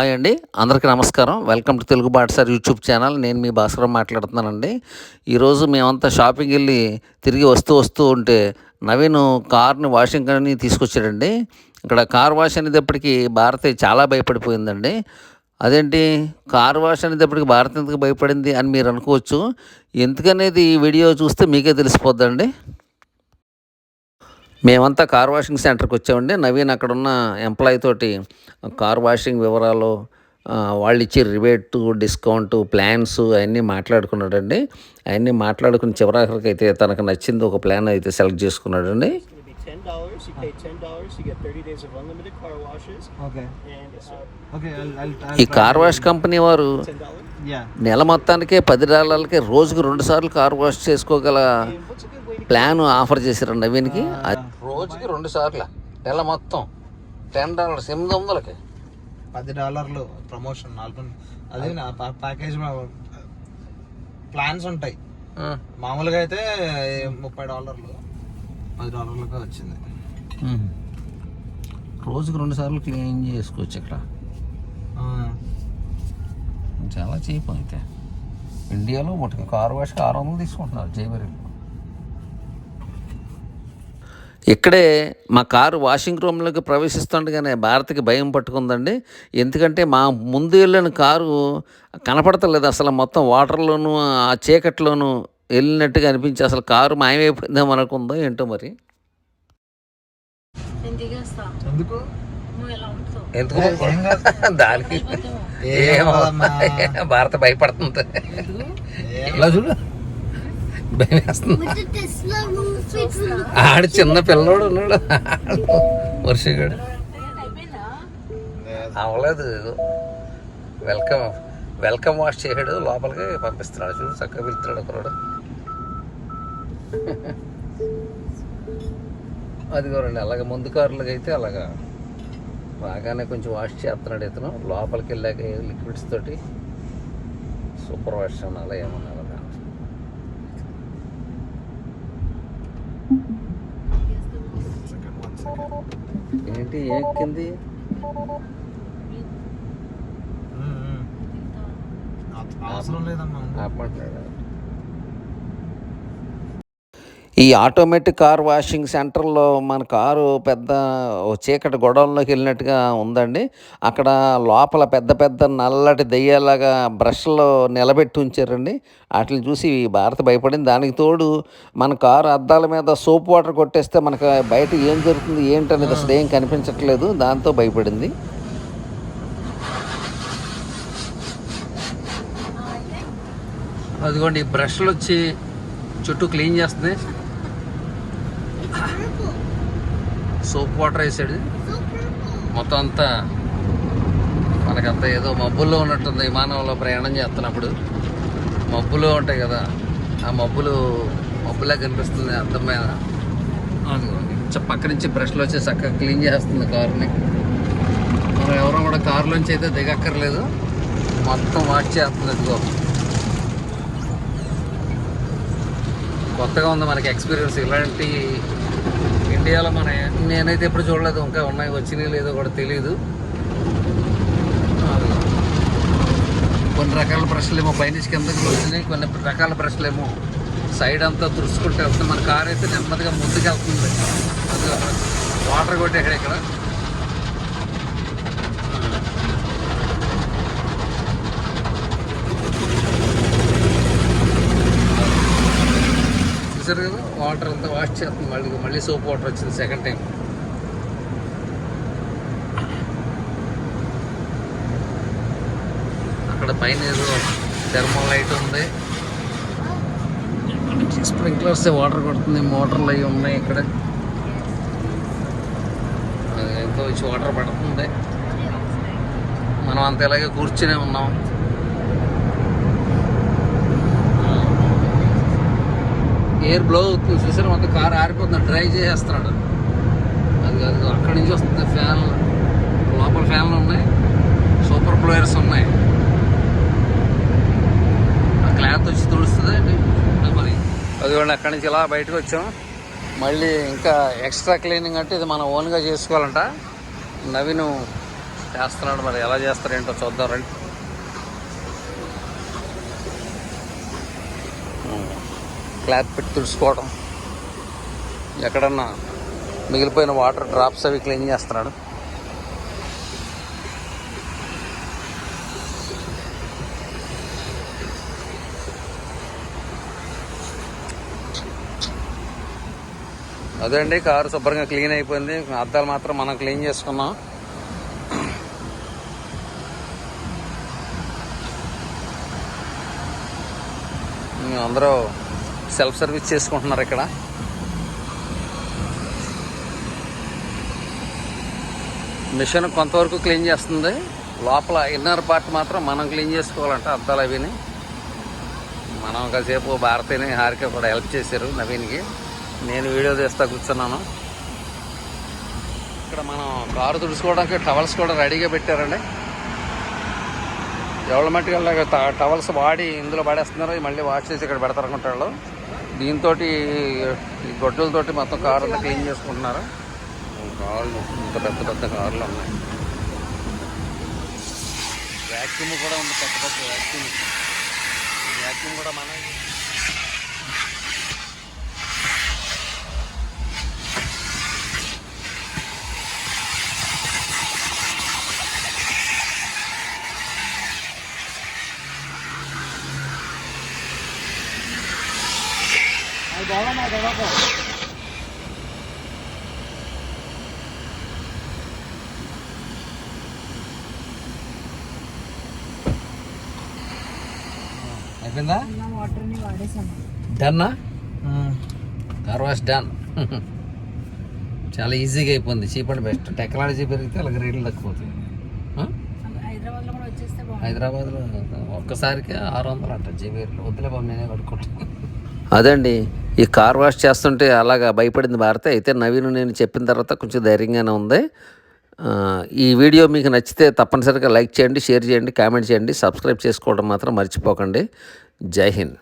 Hi అండి, అందరికీ నమస్కారం. Welcome to Telugu Batasari YouTube channel. నేను మీ భాస్కర్ మాట్లాడుతున్నానండి. ఈరోజు మేమంతా షాపింగ్కి వెళ్ళి తిరిగి వస్తూ ఉంటే నవీన్ కార్ని వాషింగ్ అని తీసుకొచ్చాడండి. ఇక్కడ కార్ వాష్ అనేటప్పటికి భారతి చాలా భయపడిపోయిందండి. అదేంటి కార్ వాష్ అనేటప్పటికి భారతి ఎందుకు భయపడింది అని మీరు అనుకోవచ్చు. ఎందుకనేది ఈ వీడియో చూస్తే మీకే తెలిసిపోద్దండి. మేమంతా కార్ వాషింగ్ సెంటర్కి వచ్చామండి. నవీన్ అక్కడున్న ఎంప్లాయీ తోటి కార్ వాషింగ్ వివరాలు, వాళ్ళు ఇచ్చే రిబేటు, డిస్కౌంటు, ప్లాన్స్ అవన్నీ మాట్లాడుకున్నాడండి. అవన్నీ మాట్లాడుకుని చివరాఖరికి అయితే తనకు నచ్చింది ఒక ప్లాన్ అయితే సెలెక్ట్ చేసుకున్నాడండి. ఈ కార్ వాష్ కంపెనీ వారు నెల మొత్తానికే $10 రోజుకు 2 సార్లు కార్ వాష్ చేసుకోగల ప్లాన్ ఆఫర్ చేశారు నవీన్కి. రోజుకి 2 సార్లు నెల మొత్తం $10, $800కి $10 ప్రమోషన్. అదే నా ప్యాకేజ్ ప్లాన్స్ ఉంటాయి. మామూలుగా అయితే $30, $10కి వచ్చింది. రోజుకి 2 సార్లు క్లీన్ చేసుకోవచ్చు. ఇక్కడ చాలా చీప్. అయితే ఇండియాలో ఒకటి కార్ వాష్కి $600 తీసుకుంటున్నారు జైబరీలో. ఇక్కడే మా కారు వాషింగ్ రూమ్లోకి ప్రవేశిస్తుండగానే భారతికి భయం పట్టుకుందండి. ఎందుకంటే మా ముందు వెళ్ళిన కారు కనపడతలేదు అసలు. మొత్తం వాటర్లోనూ ఆ చీకట్లోనూ వెళ్ళినట్టుగా అనిపించి అసలు కారు మాయమైపోయిందేమో అనుకుందో ఏంటో మరి. ఎందుకు దానికి భారత భయపడుతుంది. ఇలా చూడు, భయం వేస్తుంది. ఆడు చిన్న పిల్లోడు ఉన్నాడు, వర్షగాడు అవ్వలేదు. వెల్కమ్ వాష్ చేయడు, లోపలికి పంపిస్తున్నాడు. చూడు చక్కగా వెళ్తున్నాడు ఒకరోడు. అదిగోరండి, అలాగే ముందు కారులకి అయితే అలాగా బాగానే కొంచెం వాష్ చేస్తున్నాడు ఇతను. లోపలికి వెళ్ళాక లిక్విడ్స్ తోటి సూపర్ వాష్ అలా ఏమన్నా ఏంటి ఎక్కింది. ఈ ఆటోమేటిక్ కార్ వాషింగ్ సెంటర్లో మన కారు పెద్ద చీకటి గొడవల్లోకి వెళ్ళినట్టుగా ఉందండి. అక్కడ లోపల పెద్ద పెద్ద నల్లటి దెయ్యాలాగా బ్రష్లో నిలబెట్టి ఉంచారండి. వాటిని చూసి భారత భయపడింది. దానికి తోడు మన కారు అద్దాల మీద సోప్ వాటర్ కొట్టేస్తే మనకు బయట ఏం జరుగుతుంది ఏంటనేది అసలు ఏం కనిపించట్లేదు. దాంతో భయపడింది. అదిగోండి, బ్రష్లు వచ్చి చుట్టూ క్లీన్ చేస్తుంది. సోప్ వాటర్ వేసాడు. మొత్తం అంతా మనకంతా ఏదో మబ్బుల్లో ఉన్నట్టుంది. విమానంలో ప్రయాణం చేస్తున్నప్పుడు మబ్బులు ఉంటాయి కదా, ఆ మబ్బులా కనిపిస్తుంది అద్దం మీద. పక్క నుంచి బ్రష్లు వచ్చి చక్కగా క్లీన్ చేస్తుంది కారుని. మనం ఎవరో కూడా కారులోంచి అయితే దిగక్కర్లేదు, మొత్తం వాష్ చేస్తుంది. ఇదిగో కొత్తగా ఉంది మనకి ఎక్స్పీరియన్స్. ఇలాంటి ఇండియాలో నేనైతే ఎప్పుడు చూడలేదు. ఇంకా ఉన్నాయి, వచ్చినాయి లేదో కూడా తెలియదు. కొన్ని రకాల బ్రష్లు ఏమో పైనుంచి కిందకి వచ్చినాయి, కొన్ని రకాల బ్రష్లు ఏమో సైడ్ అంతా తుడుచుకుంటూ వెళ్తుంది. మన కార్ అయితే నెమ్మదిగా ముందుకు వెళ్తుంది. వాటర్ కొట్టేక్కడ ఇక్కడ చూసారు కదా, వాటర్ అంతా వాష్ చేస్తుంది. మళ్ళీ సోప్ వాటర్ వచ్చింది సెకండ్ టైం. అక్కడ పైన ఏదో థర్మల్ లైట్ ఉంది, స్ప్రింక్లర్స్ వాటర్ కొడుతుంది. మోటార్లు అవి ఉన్నాయి ఇక్కడ, ఎంతో వచ్చి వాటర్ పడుతుంది. మనం అంత ఇలాగే కూర్చునే ఉన్నాం. ఎయిర్ బ్లో అవుతుంది చూసారు, మొత్తం కారు ఆరిపోతుంది. డ్రైవ్ చేసేస్తున్నాడు. అది అక్కడి నుంచి వస్తుంది ఫ్యాన్లు. లోపల ఫ్యాన్లు ఉన్నాయి, సూపర్ బ్లోయర్స్ ఉన్నాయి. ఆ క్లాత్ వచ్చి తుడుస్తుంది మరి. అదిగోండి, అక్కడి నుంచి ఇలా బయటకు వచ్చాం. మళ్ళీ ఇంకా ఎక్స్ట్రా క్లీనింగ్ అంటే ఇది మనం ఓన్గా చేసుకోవాలంట. నవీన్ చేస్తున్నాడు. మరి ఎలా చేస్తారేంటో చూద్దాం రండి. క్లాత్ పెట్టి తుడుచుకోవడం, ఎక్కడన్నా మిగిలిపోయిన వాటర్ డ్రాప్స్ అవి క్లీన్ చేస్తున్నాడు. అదే అండి, కారు శుభ్రంగా క్లీన్ అయిపోయింది. అద్దాలు మాత్రం మనం క్లీన్ చేసుకున్నాం. అందరూ సెల్ఫ్ సర్వీస్ చేసుకుంటున్నారు ఇక్కడ. మిషన్ కొంతవరకు క్లీన్ చేస్తుంది. లోపల ఇన్నర్ పార్ట్ మాత్రం మనం క్లీన్ చేసుకోవాలంట. అద్దాలు అవిని మనం కాసేపు భారతిని హారిక కూడా హెల్ప్ చేశారు నవీన్కి. నేను వీడియో తీస్తా కూర్చున్నాను. ఇక్కడ మనం కారు తుడుచుకోవడానికి టవల్స్ కూడా రెడీగా పెట్టారండి. ఎవరి మట్టుకు వెళ్ళాక టవల్స్ వాడి ఇందులో పడేస్తున్నారు, మళ్ళీ వాష్ చేసి ఇక్కడ పెడతారనుకుంటారు. దీంతో ఈ గొడ్డలతోటి మొత్తం కారు అంతా క్లీన్ చేసుకుంటున్నారు. కార్లు ఇంత పెద్ద పెద్ద కార్లు ఉన్నాయి. వ్యాక్యూమ్ కూడా ఉంది, పెద్ద పెద్ద వ్యాక్యూమ్ కూడా మన అయిపోయిందా? డన్నా? Car wash done. చాలా ఈజీగా అయిపోయింది. Cheap and best. టెక్నాలజీ పెరిగితే అలాగే రేట్లు తగ్గిపోతాయి. హైదరాబాద్లో ఒక్కసారికి 600 అంట జీబీలో. వద్దులే బాబు, నేనే కడుక్కుంటాను. అదండి, ఈ కార్ వాష్ చేస్తుంటే అలాగా భయపడింది భారతి. అయితే నవీన్ నేను చెప్పిన తర్వాత కొంచెం ధైర్యంగానే ఉంది. ఈ వీడియో మీకు నచ్చితే తప్పనిసరిగా లైక్ చేయండి, షేర్ చేయండి, కామెంట్ చేయండి, సబ్స్క్రైబ్ చేసుకోవడం మాత్రం మర్చిపోకండి. జై హింద్.